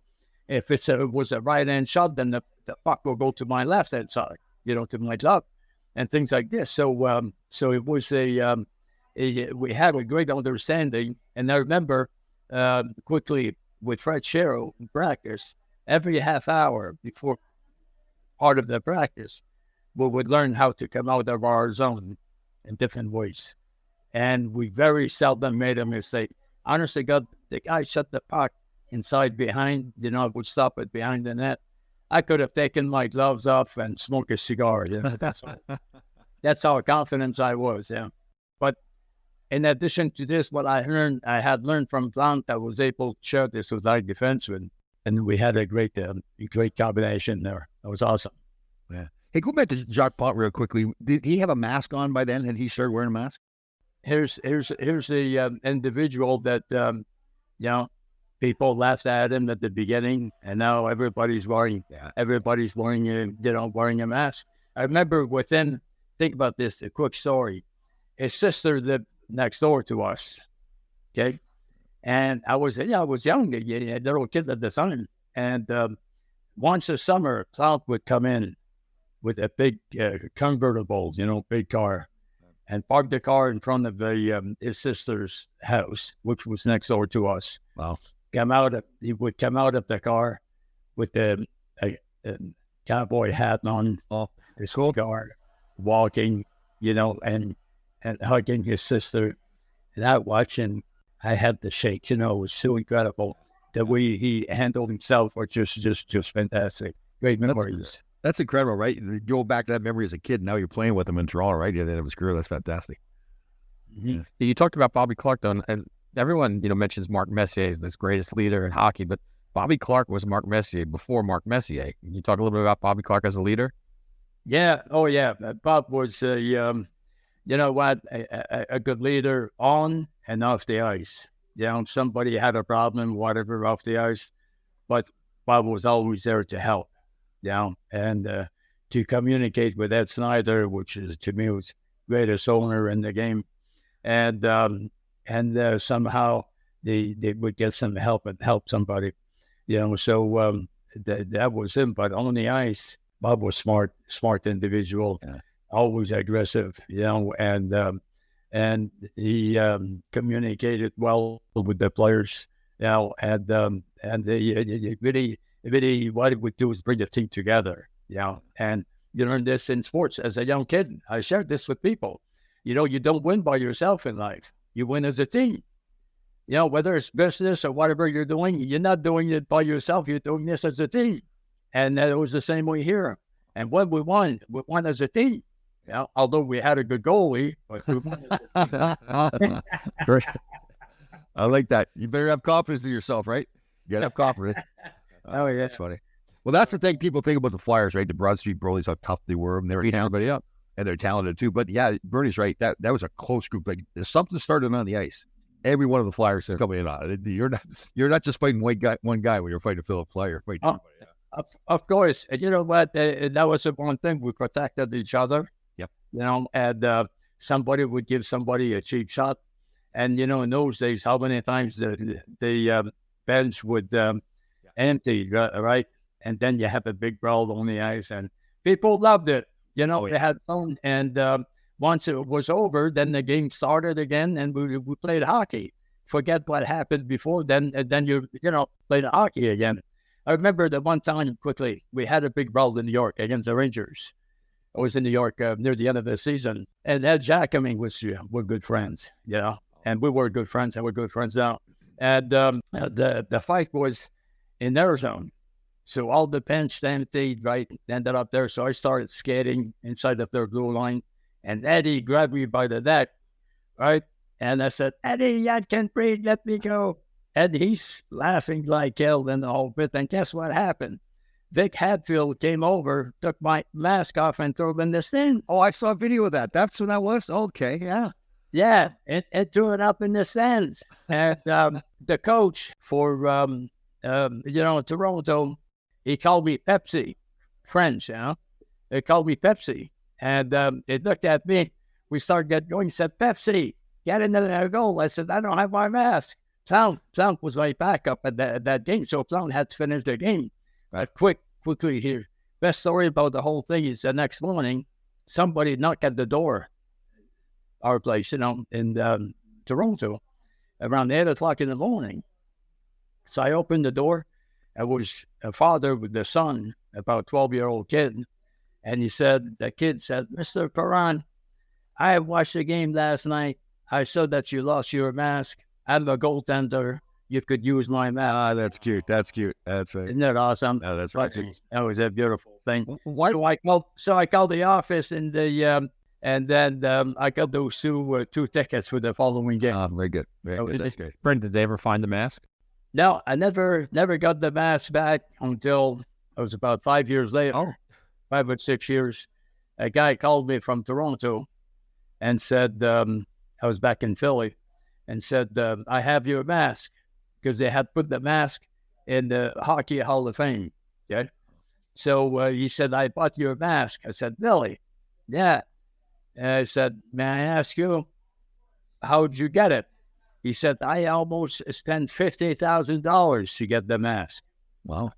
If it was a right-hand shot, then the puck will go to my left-hand side, to my left, and things like this. So it was we had a great understanding. And I remember quickly with Fred Sherrill in practice, every half hour before part of the practice, we would learn how to come out of our zone in different ways. And we very seldom made a mistake. Honestly, God, the guy shot the puck inside behind, would stop it behind the net. I could have taken my gloves off and smoked a cigar. That's how confident I was. Yeah. But in addition to this, what I had learned from Blount, I was able to share this with our defensemen, and we had a great combination there. It was awesome. Yeah. Hey, go back to Jacques Pont real quickly. Did he have a mask on by then? Had he started wearing a mask? Here's the individual that people laughed at him at the beginning, and now everybody's wearing wearing a mask. I remember think about this, a quick story. His sister lived next door to us, okay? And I was young, a little kid at the time. And once a summer, Cloud would come in with a big convertible, big car, and park the car in front of his sister's house, which was next door to us. Wow. He would come out of the car with a cowboy hat on, his car, walking, and hugging his sister. And I watched him. I had the shakes. It was so incredible. The way he handled himself was just fantastic. Great memories. That's incredible, right? You go back to that memory as a kid. Now you're playing with him in Toronto, right? Yeah, that was career. That's fantastic. Mm-hmm. You talked about Bobby Clark, though, and everyone mentions Mark Messier as this greatest leader in hockey, but Bobby Clark was Mark Messier before Mark Messier. Can you talk a little bit about Bobby Clark as a leader? Yeah. Oh, yeah. Bob was a good leader on and off the ice. Somebody had a problem, whatever, off the ice, but Bob was always there to help. And to communicate with Ed Snyder, which is, to me, was greatest owner in the game. And somehow they would get some help and help somebody, so that was him. But on the ice, Bob was smart individual, always aggressive, and he communicated well with the players, and they really what it would do is bring the team together, and you learn this in sports as a young kid. I shared this with people. You don't win by yourself in life. You win as a team. Whether it's business or whatever you're doing, you're not doing it by yourself. You're doing this as a team. And it was the same way here. And when we won as a team. Although we had a good goalie, but we won as a team. I like that. You better have confidence in yourself, right? You gotta have confidence. Oh, yeah. That's funny. Well, that's the thing people think about the Flyers, right? The Broad Street Broly's, how tough they were. And they were talented, and they're talented too. But yeah, Bernie's right. That was a close group. Like, if something started on the ice, every one of the Flyers is coming in on it. You're not just fighting one guy when you're fighting a Philip Flyer. Of course. And you know what? That was the one thing. We protected each other. Yep. And somebody would give somebody a cheap shot. And, in those days, how many times the bench would empty, right? And then you have a big brawl on the ice, and people loved it. They had fun. And once it was over, then the game started again, and we played hockey. Forget what happened before, then you played hockey again. I remember the one time, quickly, we had a big brawl in New York against the Rangers. I was in New York near the end of the season, and Ed Jackaming we're good friends, and we were good friends, and we're good friends now. And the fight was in their zone. So all the bench emptied, right, ended up there. So I started skating inside of their blue line, and Eddie grabbed me by the neck, right? And I said, Eddie, I can't breathe, let me go. And he's laughing like hell in the whole bit. And guess what happened? Vic Hadfield came over, took my mask off, and threw it in the stand. Oh, I saw a video of that. That's what that was? Okay, yeah. Yeah, it threw it up in the stands. And the coach for, Toronto, he called me Pepsi, French, They called me Pepsi. And he looked at me. We started getting going. He said, Pepsi, get into the goal. I said, I don't have my mask. Plown was my backup at that game. So Plown had to finish the game. Right. Quickly here. Best story about the whole thing is the next morning, somebody knocked at the door, our place, in Toronto, around 8 o'clock in the morning. So I opened the door. It was a father with the son, about a 12-year-old kid. And the kid said, Mr. Perron, I watched the game last night. I saw that you lost your mask. I'm a goaltender. you could use my mask. Ah, that's cute. That's cute. That's right. Isn't that awesome? Oh, that's right. That was a beautiful thing. Why? So I called the office and then I got those two tickets for the following game. Very good. Very good. That's great. Brent, did they ever find the mask? No, I never got the mask back until it was about 5 years later. Oh. 5 or 6 years. A guy called me from Toronto and said, I was back in Philly, and said, I have your mask, because they had put the mask in the Hockey Hall of Fame. Okay. So he said, I bought your mask. I said, really? Yeah. And I said, may I ask you, how'd you get it? He said, I almost spent $50,000 to get the mask. Wow. I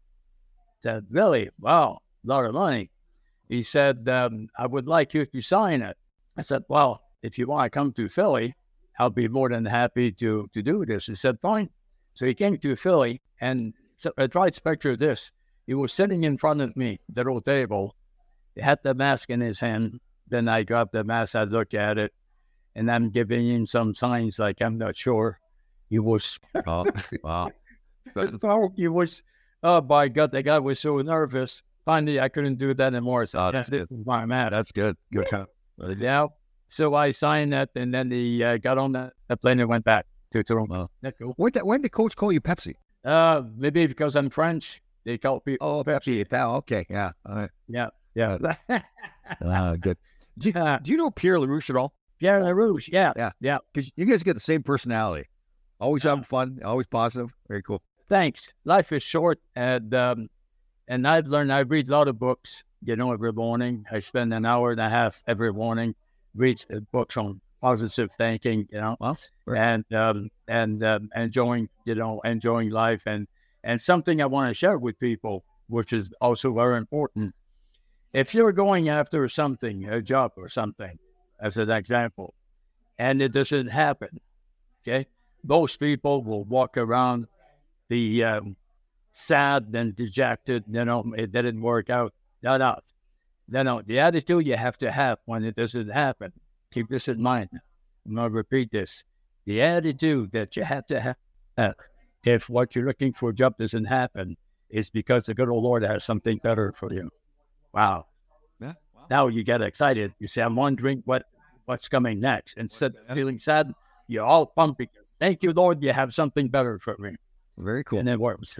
said, really? Wow, a lot of money. He said, I would like you to sign it. I said, well, if you want to come to Philly, I'll be more than happy to do this. He said, fine. So he came to Philly, and so I tried to picture this. He was sitting in front of me, the little table. He had the mask in his hand. Then I grabbed the mask, I look at it, and I'm giving him some signs like I'm not sure. He was, Oh, wow. he was, oh my God, the guy was so nervous. Finally, I couldn't do that anymore. So Oh, that's this is my mask. That's good. Good. Yeah. So I signed that, and then he got on the plane and went back to Toronto. Wow. That's cool. When did the coach call you Pepsi? Maybe because I'm French, they call people. Oh, Pepsi. Okay. Yeah. All right. Yeah. Good. Do you know Pierre LaRouche at all? Pierre LaRouche. Yeah. Because you guys get the same personality. Always having fun. Always positive. Very cool. Thanks. Life is short, and I've learned. I read a lot of books. Every morning I spend an hour and a half every morning read books on positive thinking. Well, and enjoying life, and something I want to share with people, which is also very important. If you're going after something, a job or something, as an example, and it doesn't happen, okay, most people will walk around, be sad and dejected. It didn't work out. No. The attitude you have to have when it doesn't happen. Keep this in mind. I'm going to repeat this. The attitude that you have to have if what you're looking for a job doesn't happen is because the good old Lord has something better for you. Wow. Yeah. Now you get excited. You say, I'm wondering what's coming next. Instead of feeling sad, you're all pumped because, thank you, Lord, you have something better for me. Very cool. And it works.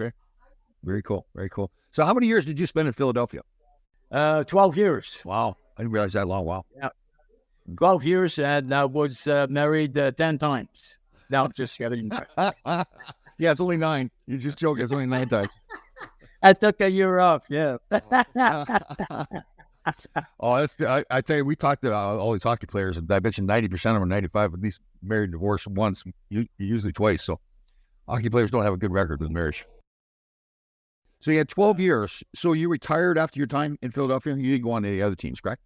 Very cool. Very cool. So how many years did you spend in Philadelphia? 12 years. Wow. I didn't realize that long. Wow. Yeah. 12 years, and I was married 10 times. No, just kidding. Yeah, it's only 9. You're just joking. It's only 9 times. I took a year off, yeah. Oh, I tell you, we talked to all these hockey players, and I mentioned 90% of them are 95, at least married, divorced once, usually twice. So hockey players don't have a good record with marriage. So you had 12 years. So you retired after your time in Philadelphia? You didn't go on to any other teams, correct?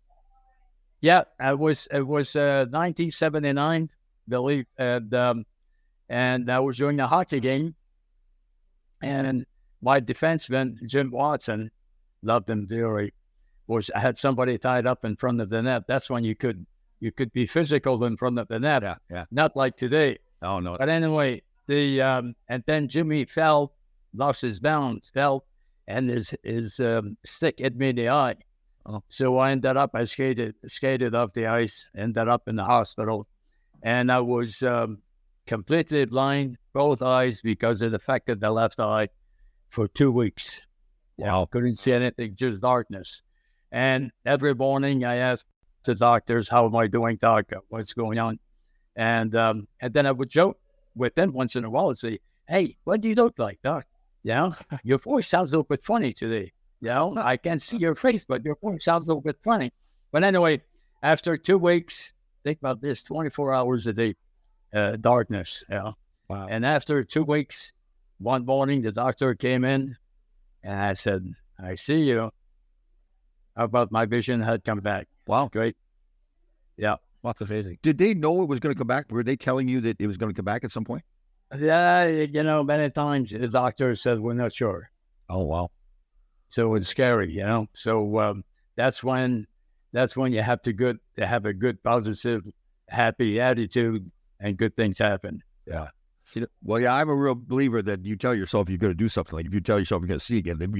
Yeah, it was 1979, believe, and I was doing a hockey game, and my defenseman, Jim Watson, loved him dearly. I had somebody tied up in front of the net. That's when you could be physical in front of the net. Yeah. Not like today. Oh, no. But anyway, and then Jimmy lost his balance, fell, and his stick hit me in the eye. Oh. So I ended up, I skated off the ice, ended up in the hospital, and I was completely blind, both eyes, because it affected the left eye for 2 weeks. Wow. Couldn't see anything, just darkness. And every morning I asked the doctors, how am I doing, doc? What's going on? And then I would joke with them once in a while and say, hey, what do you look like, doc? Your voice sounds a little bit funny today. I can't see your face, but your voice sounds a little bit funny. But anyway, after 2 weeks, think about this, 24 hours a day, darkness. Wow. And after 2 weeks, one morning, the doctor came in and I said, I see you. How about my vision had come back? Wow. Great. Yeah. That's amazing. Did they know it was going to come back? Were they telling you that it was going to come back at some point? Yeah, many times the doctor said, we're not sure. Oh, wow. So it's scary, So that's when you have to have a good, positive, happy attitude, and good things happen. Yeah. Well, yeah, I'm a real believer that you tell yourself you're going to do something. Like if you tell yourself you're going to see again, then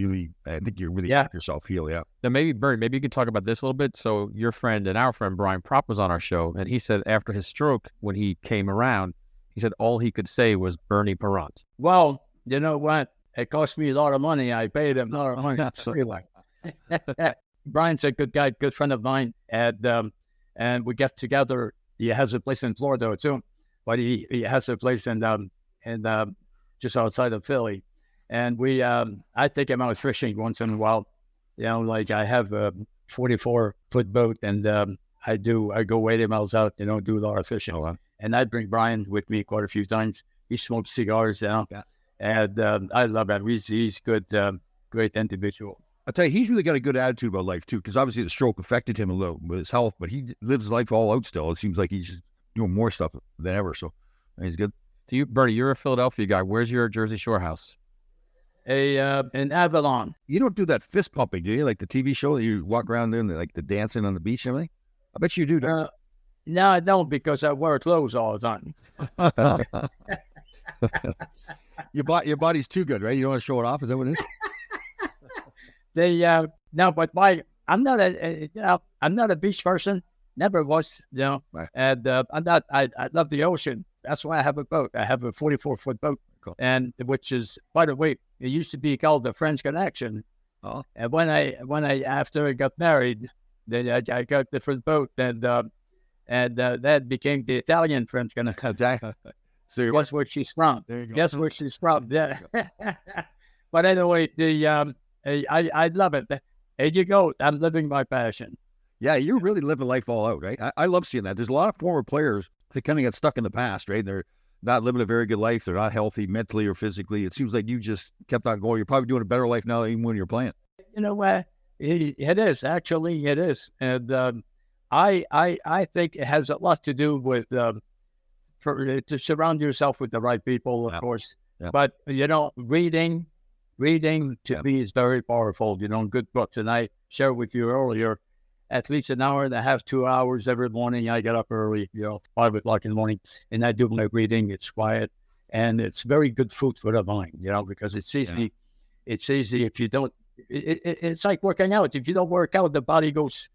I think you're really making yourself heal. Yeah. Now, maybe, Bernie, maybe you could talk about this a little bit. So your friend and our friend, Brian Propp, was on our show, and he said after his stroke, when he came around, he said all he could say was Bernie Parent. Well, you know what? It cost me a lot of money. I paid him a lot of money. Absolutely. Brian's a good guy, good friend of mine, and we get together. He has a place in Florida too, but he has a place in just outside of Philly, and I take him out fishing once in a while. You know, like I have a 44-foot boat, and I go 80 miles out. You know, do a lot of fishing, and I bring Brian with me quite a few times. He smokes cigars, and I love him. He's good, great individual. I'll tell you, he's really got a good attitude about life, too, because obviously the stroke affected him a little with his health, but he lives life all out still. It seems like he's just doing more stuff than ever, so he's good. To you, Bernie, you're a Philadelphia guy. Where's your Jersey Shore house? In Avalon. You don't do that fist pumping, do you? Like the TV show, you walk around there and like the dancing on the beach and everything? I bet you do, don't you? No, I don't, because I wear clothes all the time. Your body's too good, right? You don't want to show it off? Is that what it is? No, but I'm not a beach person. Never was, Right. And I love the ocean. That's why I have a boat. I have a 44-foot boat, cool. And which is, by the way, it used to be called the French Connection. Oh. And when I after I got married, then I got a different boat, and that became the Italian French Connection. So Guess where she's from? There you go. Guess where she's from? Yeah. But anyway, I love it. There you go. I'm living my passion. Yeah, you're really living life all out, right? I love seeing that. There's a lot of former players that kind of get stuck in the past, right? They're not living a very good life. They're not healthy mentally or physically. It seems like you just kept on going. You're probably doing a better life now even when you're playing. You know what? It is. Actually, it is. And I think it has a lot to do with to surround yourself with the right people, of course. Yeah. But, reading to me is very powerful. Good books. And I shared with you earlier, at least an hour and a half, 2 hours every morning. I get up early, 5 o'clock in the morning, and I do my reading. It's quiet, and it's very good food for the mind, because it's easy. Yeah. It's easy if you don't. It's like working out. If you don't work out, the body goes,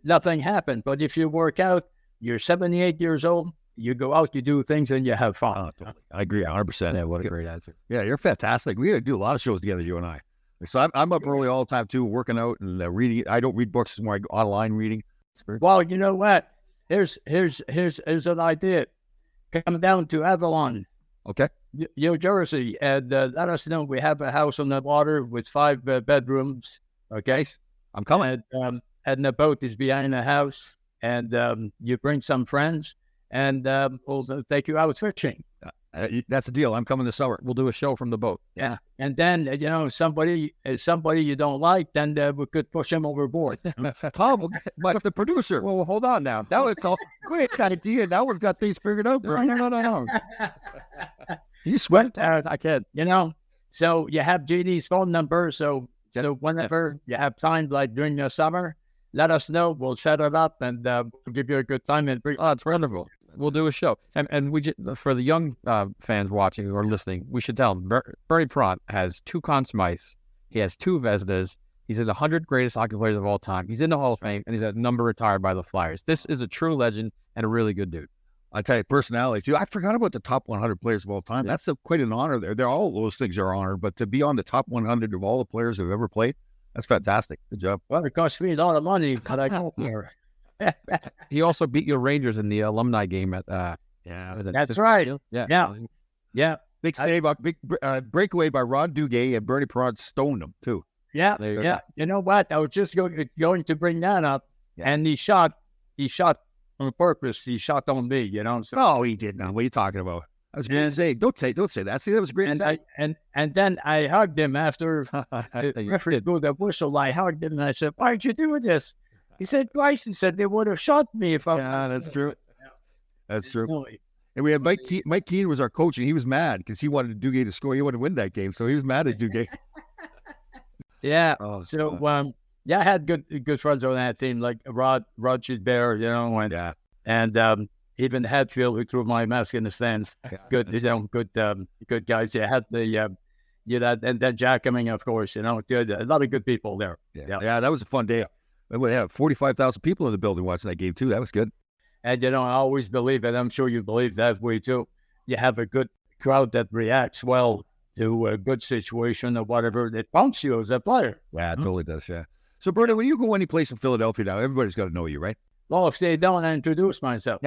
nothing happens. But if you work out, you're 78 years old. You go out, you do things, and you have fun. Oh, totally. I agree 100%. Yeah, what a great answer. Yeah, you're fantastic. We do a lot of shows together, you and I. So I'm up early all the time, too, working out and reading. I don't read books. It's more online reading. Well, you know what? Here's an idea. Come down to Avalon, okay, New Jersey, and let us know. We have a house on the water with 5 bedrooms. Okay, I'm coming. And the boat is behind the house, and you bring some friends, and we'll take you out fishing. That's the deal. I'm coming this summer. We'll do a show from the boat. Yeah, and then somebody you don't like, then we could push him overboard. Tom, but the producer. Well, hold on now. Now it's all great idea. Now we've got things figured out, bro. No. You sweat. I can't. So you have JD's phone number. So whenever you have time, like during the summer, let us know. We'll set it up, and we'll give you a good time. And it's wonderful. We'll do a show. And we for the young fans watching or listening, we should tell them, Bernie Parent has 2 Conn Smythes. He has 2 Vezinas. He's in the 100 greatest hockey players of all time. He's in the Hall of Fame, and he's at number retired by the Flyers. This is a true legend and a really good dude. I tell you, personality, too. I forgot about the top 100 players of all time. Yeah. That's quite an honor there. They're all those things are honor, but to be on the top 100 of all the players who've ever played, that's fantastic. Good job. Well, it cost me a lot of money, but I got there. He also beat your Rangers in the alumni game at that's right. Yeah. Big save, big breakaway by Rod Duguay, and Bernie Parent stoned him too. Yeah. You know what? I was just going to bring that up, and he shot on purpose. He shot on me. So. No, he did not. What are you talking about? That was a great save. Don't say that. See, that was a great save. And then I hugged him after the referee blew the whistle. I hugged him and I said, "Why'd you do this?" He said, "Twice." He said, "They would have shot me if I." Yeah, that's true. That's true. And we had Mike Keane was our coach, and he was mad because he wanted Duguay to score. He wanted to win that game, so he was mad at Duguay. Yeah. I had good friends on that team, like Rod Bear, even Hatfield, who threw my mask in the stands. Good, good guys. They had the, and then Jack Cumming, of course. A lot of good people there. Yeah, that was a fun day. We had 45,000 people in the building watching that game too. That was good. And I always believe, and I'm sure you believe that way too. You have a good crowd that reacts well to a good situation or whatever. It pumps you as a player. Yeah, it totally does. Yeah. So, Bernie, when you go any place in Philadelphia now, everybody's got to know you, right? Well, if they don't, I introduce myself.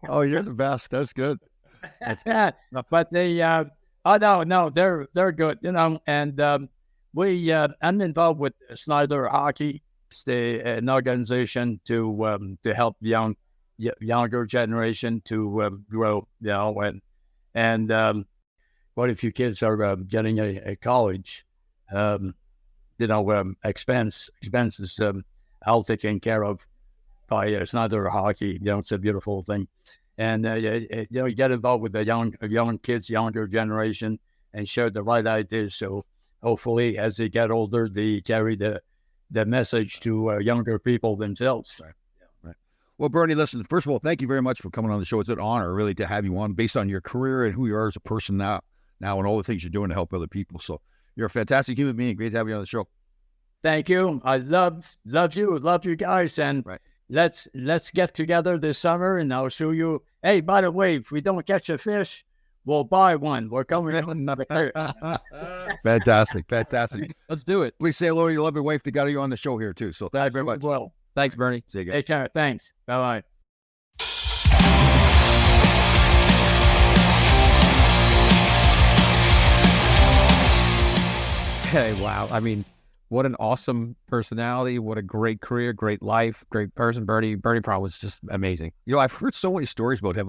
Oh, you're the best. That's good. But they, no, they're good, And I'm involved with Snyder Hockey. It's an organization to help younger generation to grow, and quite a few kids are getting a college, expenses all taken care of by Snyder Hockey. It's a beautiful thing. And, you get involved with the young kids, younger generation, and share the right ideas. So hopefully as they get older, they carry the message to younger people themselves. Right. Well, Bernie, listen, first of all, thank you very much for coming on the show. It's an honor really to have you on based on your career and who you are as a person now and all the things you're doing to help other people. So you're a fantastic human being. Great to have you on the show. Thank you. I love you guys. And let's get together this summer and I'll show you. Hey, by the way, if we don't catch a fish, we'll buy one. We're coming with another. Fantastic. Let's do it. Please say hello to your lovely wife that got you on the show here too. So thank you very much. Well, thanks, Bernie. See you guys. Take care. Thanks. Bye-bye. Hey, wow. I mean, what an awesome personality. What a great career, great life, great person. Bernie Pratt was just amazing. I've heard so many stories about him.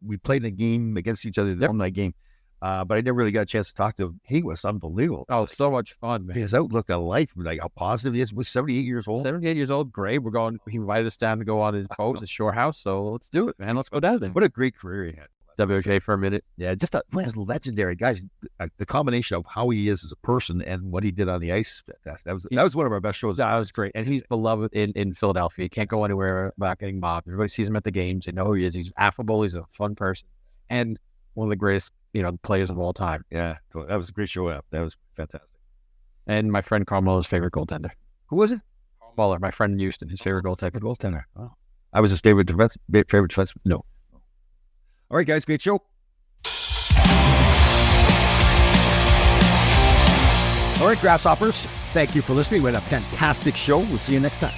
We played a game against each other, the alumni game, but I never really got a chance to talk to him. He was unbelievable. Oh, so much fun, man. His outlook on life, like how positive he is. He's 78 years old. 78 years old, great. He invited us down to go on his boat, the shore house. So let's do it, man. Let's go down there. What a great career he had. WHA for a minute. Yeah, just he's legendary, guys. The combination of how he is as a person and what he did on the ice, that was one of our best shows. That was great, and he's beloved in Philadelphia. He can't go anywhere without getting mobbed. Everybody sees him at the games. They know who he is. He's affable. He's a fun person, and one of the greatest players of all time. Yeah, that was a great show. That was fantastic. And my friend Carl Muller's favorite goaltender. Who was it? Carl Muller, my friend in Houston, his favorite goaltender. Oh. I was his favorite defenseman. No. All right, guys, great show. All right, Grasshoppers, thank you for listening. We had a fantastic show. We'll see you next time.